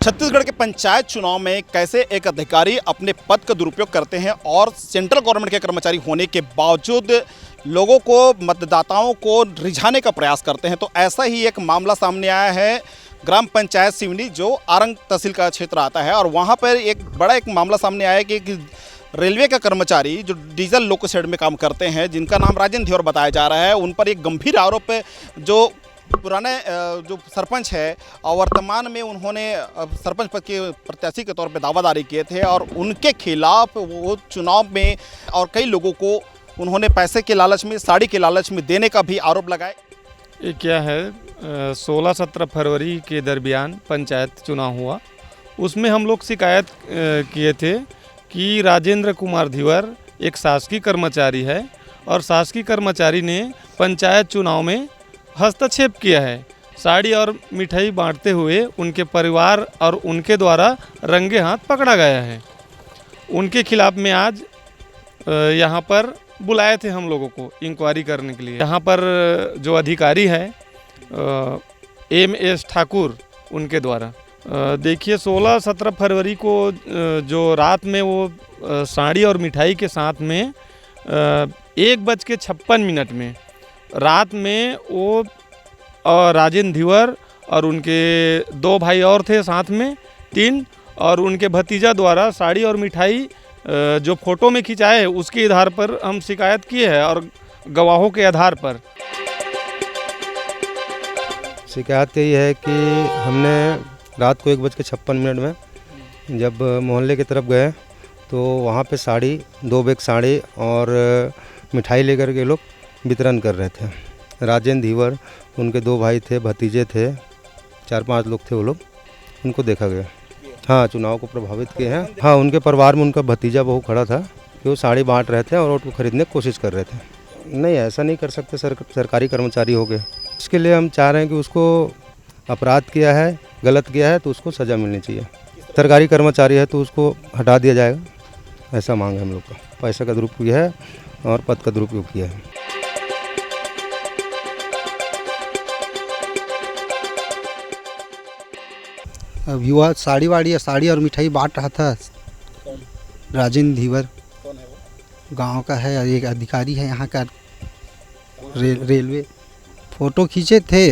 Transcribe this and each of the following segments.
छत्तीसगढ़ के पंचायत चुनाव में कैसे एक अधिकारी अपने पद का दुरुपयोग करते हैं और सेंट्रल गवर्नमेंट के कर्मचारी होने के बावजूद लोगों को, मतदाताओं को रिझाने का प्रयास करते हैं। तो ऐसा ही एक मामला सामने आया है ग्राम पंचायत सिवनी, जो आरंग तहसील का क्षेत्र आता है। और वहाँ पर एक बड़ा मामला सामने आया कि रेलवे का कर्मचारी जो डीजल लोको शेड में काम करते हैं, जिनका नाम राजेंद्र धीवर बताया जा रहा है, उन पर एक गंभीर आरोप है। जो पुराने जो सरपंच है और वर्तमान में उन्होंने सरपंच पद के प्रत्याशी के तौर पे दावादारी किए थे और उनके खिलाफ वो चुनाव में और कई लोगों को उन्होंने पैसे के लालच में, साड़ी के लालच में देने का भी आरोप लगाए। ये क्या है, 16-17 फरवरी के दरमियान पंचायत चुनाव हुआ। उसमें हम लोग शिकायत किए थे कि राजेंद्र कुमार धीवर एक शासकीय कर्मचारी है और शासकीय कर्मचारी ने पंचायत चुनाव में हस्तक्षेप किया है। साड़ी और मिठाई बांटते हुए उनके परिवार और उनके द्वारा रंगे हाथ पकड़ा गया है। उनके खिलाफ में आज यहाँ पर बुलाए थे हम लोगों को इंक्वायरी करने के लिए। यहाँ पर जो अधिकारी है MS ठाकुर, उनके द्वारा देखिए 16-17 फरवरी को जो रात में वो साड़ी और मिठाई के साथ में 1:56 में रात में वो राजेंद्र धीवर और उनके 2 भाई और थे साथ में 3, और उनके भतीजा द्वारा साड़ी और मिठाई जो फ़ोटो में खिंचाए है उसके आधार पर हम शिकायत किए हैं और गवाहों के आधार पर। शिकायत यही है कि हमने रात को 1:56 में जब मोहल्ले की तरफ गए तो वहाँ पे साड़ी, 2 बैग साड़ी और मिठाई लेकर के लोग वितरण कर रहे थे। राजेंद्र धीवर, उनके 2 भाई थे, भतीजे थे, 4-5 लोग थे वो लोग, उनको देखा गया। हाँ, चुनाव को प्रभावित किए हैं। हाँ, उनके परिवार में उनका भतीजा बहू खड़ा था कि वो साड़ी बांट रहे थे और वोट को खरीदने की कोशिश कर रहे थे। नहीं, ऐसा नहीं कर सकते, सरकारी कर्मचारी हो गए। इसके लिए हम चाह रहे हैं कि उसको अपराध किया है, गलत किया है तो उसको सज़ा मिलनी चाहिए। सरकारी कर्मचारी है तो उसको हटा दिया जाएगा, ऐसा मांग है हम लोग का। पैसे का दुरुपयोग किया है और पद का दुरुपयोग किया है। अब युवा साड़ी और मिठाई बांट रहा था। राजेंद्र धीवर गांव का है, एक अधिकारी है यहाँ का रेलवे। फ़ोटो खींचे थे,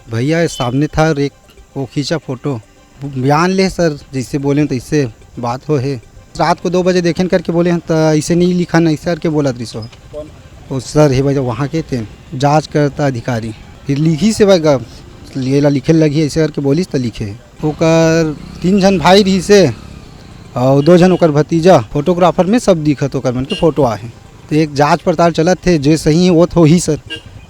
भैया सामने था और एक वो खींचा फ़ोटो। बयान ले सर, जैसे बोले तो इससे बात हो है। रात को 2 बजे देखें करके बोले हैं तो ऐसे नहीं लिखा, नहीं सर के बोला दृश्य वो सर है भाई, वहाँ के थे जांच करता अधिकारी। फिर लिखी से भाई ये लिखे लगी ऐसे करके बोलिस तो लिखे। ओकर 3 जन भाई रही से और 2 जन ओकर भतीजा। फोटोग्राफर में सब दिखत ओकर मन के फ़ोटो आहे। तो एक जांच पड़ताल चलत थे, जो सही है वो तो ही सर।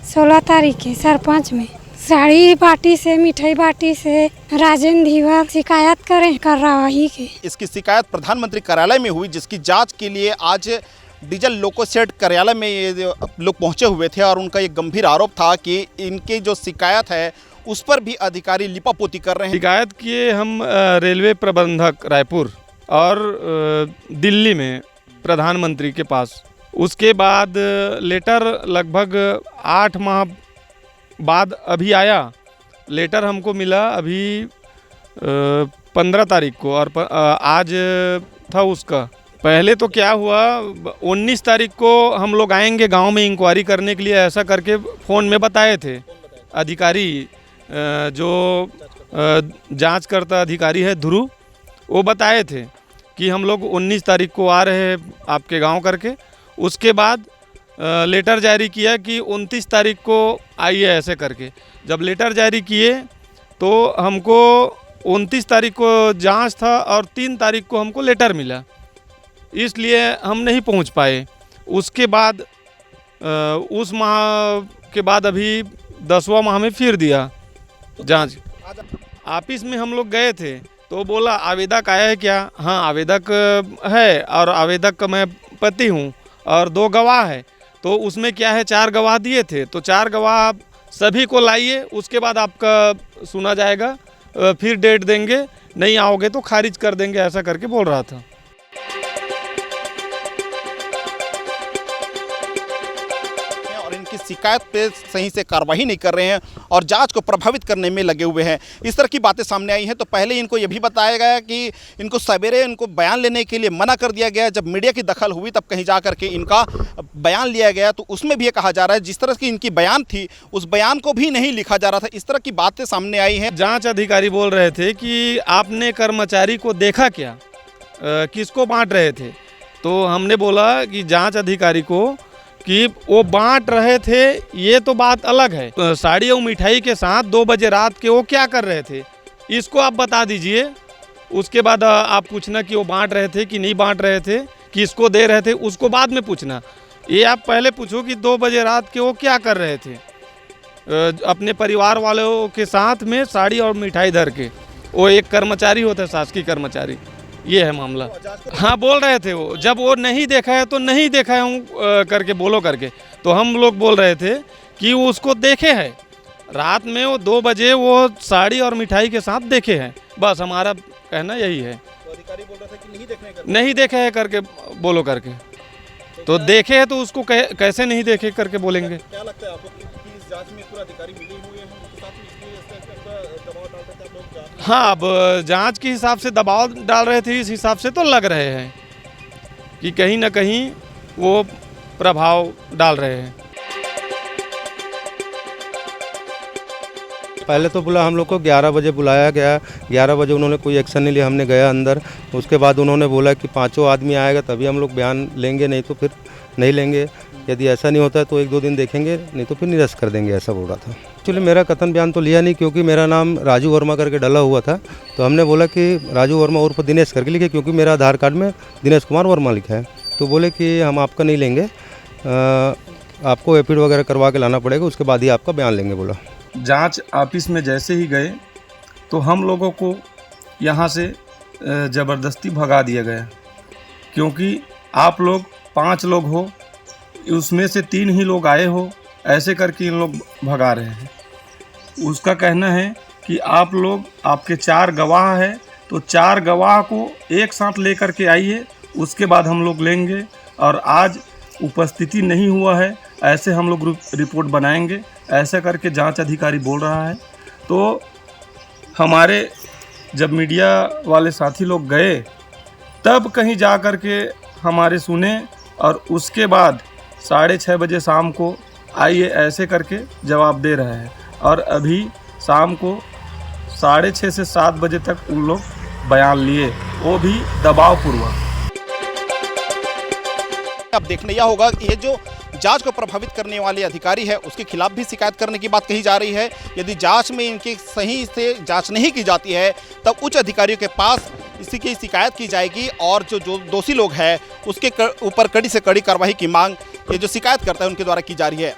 16 तारीख के सरपंच में साड़ी बाटी से, मिठाई बाटी से राजेंद्र धीवर शिकायत करें कार्रवाई की। इसकी शिकायत प्रधानमंत्री कार्यालय में हुई, जिसकी जांच के लिए आज डीजल लोको शेड कार्यालय में ये लोग पहुंचे हुए थे। और उनका एक गंभीर आरोप था कि इनकी जो शिकायत है उस पर भी अधिकारी लिपापोती कर रहे हैं। शिकायत किए हम रेलवे प्रबंधक रायपुर और दिल्ली में प्रधानमंत्री के पास। उसके बाद लेटर लगभग 8 माह बाद अभी आया। लेटर हमको मिला अभी 15 तारीख को और आज था उसका। पहले तो क्या हुआ, 19 तारीख को हम लोग आएंगे गांव में इंक्वायरी करने के लिए, ऐसा करके फ़ोन में बताए थे अधिकारी। जो जांच करता अधिकारी है ध्रुव, वो बताए थे कि हम लोग 19 तारीख को आ रहे हैं आपके गांव करके। उसके बाद लेटर जारी किया कि 29 तारीख को आइए ऐसे करके। जब लेटर जारी किए तो हमको 29 तारीख को जांच था और 3 तारीख को हमको लेटर मिला, इसलिए हम नहीं पहुंच पाए। उसके बाद उस माह के बाद अभी 10वां माह में फिर दिया जांच। ऑफिस में हम लोग गए थे तो बोला आवेदक आया है क्या? हाँ, आवेदक है और आवेदक का मैं पति हूँ और 2 गवाह है। तो उसमें क्या है, 4 गवाह दिए थे, तो 4 गवाह सभी को लाइए, उसके बाद आपका सुना जाएगा, फिर डेट देंगे, नहीं आओगे तो खारिज कर देंगे, ऐसा करके बोल रहा था। शिकायत पे सही से कार्रवाई नहीं कर रहे हैं और जांच को प्रभावित करने में लगे हुए हैं। इस तरह की बातें सामने आई हैं। तो पहले इनको ये भी बताया गया कि इनको सवेरे इनको बयान लेने के लिए मना कर दिया गया। जब मीडिया की दखल हुई तब कहीं जा करके इनका बयान लिया गया, तो उसमें भी ये कहा जा रहा है जिस तरह की इनकी बयान थी उस बयान को भी नहीं लिखा जा रहा था। इस तरह की बातें सामने आई हैं। जांच अधिकारी बोल रहे थे कि आपने कर्मचारी को देखा क्या, किसको बांट रहे थे। तो हमने बोला कि जांच अधिकारी को कि वो बांट रहे थे ये तो बात अलग है, तो साड़ी और मिठाई के साथ 2 बजे रात के वो क्या कर रहे थे इसको आप बता दीजिए। उसके बाद आप पूछना कि वो बांट रहे थे कि नहीं बांट रहे थे, किसको दे रहे थे, उसको बाद में पूछना। ये आप पहले पूछो कि 2 बजे रात के वो क्या कर रहे थे अपने परिवार वालों के साथ में साड़ी और मिठाई धर के। वो एक कर्मचारी होता है, शासकीय कर्मचारी। ये है मामला। हाँ, बोल रहे थे वो, जब वो नहीं देखा है तो नहीं देखा है हूँ करके बोलो करके, तो हम लोग बोल रहे थे कि वो उसको देखे हैं रात में, वो 2 बजे वो साड़ी और मिठाई के साथ देखे हैं। बस हमारा कहना यही है। तो अधिकारी बोल रहे थे कि नहीं देखे है करके बोलो करके, तो देखे हैं तो उसको कैसे नहीं देखे करके बोलेंगे। क्या लगता है आपको कि इस जांच में पूरा अधिकारी मिले हुए हैं उनके साथ में, इसलिए इस तरह का दबाव डाल रहे थे आप लोग जांच? हाँ, अब जांच के हिसाब से दबाव डाल रहे थे, इस हिसाब से तो लग रहे हैं कि कहीं ना कहीं वो प्रभाव डाल रहे हैं। पहले तो बोला हम लोग को 11 बजे बुलाया गया, 11 बजे उन्होंने कोई एक्शन नहीं लिया, हमने गया अंदर। उसके बाद उन्होंने बोला कि 5 आदमी आएगा तभी हम लोग बयान लेंगे, नहीं तो फिर नहीं लेंगे। यदि ऐसा नहीं होता है तो 1-2 दिन देखेंगे, नहीं तो फिर निरस्त कर देंगे, ऐसा बोल रहा था। एक्चुअली मेरा कथन बयान तो लिया नहीं, क्योंकि मेरा नाम राजू वर्मा करके डला हुआ था। तो हमने बोला कि राजू वर्मा उर्फ दिनेश करके लिखे, क्योंकि मेरा आधार कार्ड में दिनेश कुमार वर्मा लिखा है। तो बोले कि हम आपका नहीं लेंगे, आपको एफिड वगैरह करवा के लाना पड़ेगा, उसके बाद ही आपका बयान लेंगे बोला। जांच ऑफिस में जैसे ही गए तो हम लोगों को यहाँ से ज़बरदस्ती भगा दिया गया, क्योंकि आप लोग 5 लोग हो, उसमें से 3 ही लोग आए हो, ऐसे करके इन लोग भगा रहे हैं। उसका कहना है कि आप लोग, आपके 4 गवाह हैं तो 4 गवाह को एक साथ लेकर के आइए, उसके बाद हम लोग लेंगे। और आज उपस्थिति नहीं हुआ है, ऐसे हम लोग रिपोर्ट बनाएंगे, ऐसा करके जांच अधिकारी बोल रहा है। तो हमारे जब मीडिया वाले साथी लोग गए तब कहीं जा कर के हमारे सुने, और उसके बाद 6:30 बजे शाम को आइए ऐसे करके जवाब दे रहे हैं। और अभी शाम को 6:30 से 7 बजे तक उन लोग बयान लिए, वो भी दबावपूर्वक। अब देखने यह होगा कि ये जो जांच को प्रभावित करने वाले अधिकारी है उसके खिलाफ भी शिकायत करने की बात कही जा रही है। यदि जांच में इनकी सही से जांच नहीं की जाती है तब उच्च अधिकारियों के पास इसी की शिकायत की जाएगी और जो दोषी लोग हैं उसके ऊपर कड़ी से कड़ी कार्रवाई की मांग ये जो शिकायत करता है उनके द्वारा की जा रही है।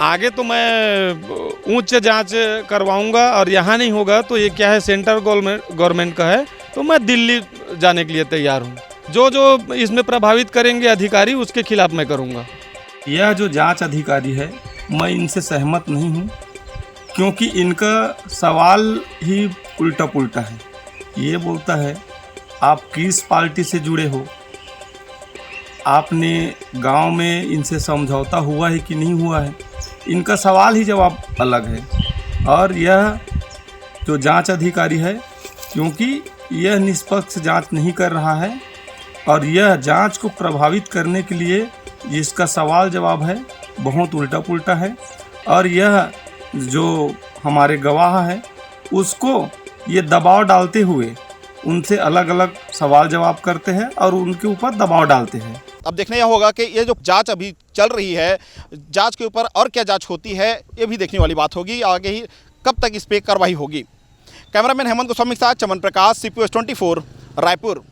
आगे तो मैं उच्च जांच करवाऊंगा, और यहाँ नहीं होगा तो ये क्या है, सेंट्रल गवर्नमेंट का है, तो मैं दिल्ली जाने के लिए तैयार हूँ। जो इसमें प्रभावित करेंगे अधिकारी उसके खिलाफ मैं करूँगा। यह जो जांच अधिकारी है मैं इनसे सहमत नहीं हूँ, क्योंकि इनका सवाल ही उल्टा पुल्टा है। ये बोलता है आप किस पार्टी से जुड़े हो, आपने गांव में इनसे समझौता हुआ है कि नहीं हुआ है। इनका सवाल ही जवाब अलग है। और यह जो जांच अधिकारी है, क्योंकि यह निष्पक्ष जांच नहीं कर रहा है और यह जांच को प्रभावित करने के लिए जिसका सवाल जवाब है बहुत उल्टा पुल्टा है। और यह जो हमारे गवाह है उसको ये दबाव डालते हुए उनसे अलग अलग सवाल जवाब करते हैं और उनके ऊपर दबाव डालते हैं। अब देखने यह होगा कि ये जो जांच अभी चल रही है, जांच के ऊपर और क्या जांच होती है ये भी देखने वाली बात होगी। आगे ही कब तक इस पर कार्रवाई होगी। कैमरामैन हेमंत गोस्वामी के साथ चमन प्रकाश, CPO 24 रायपुर।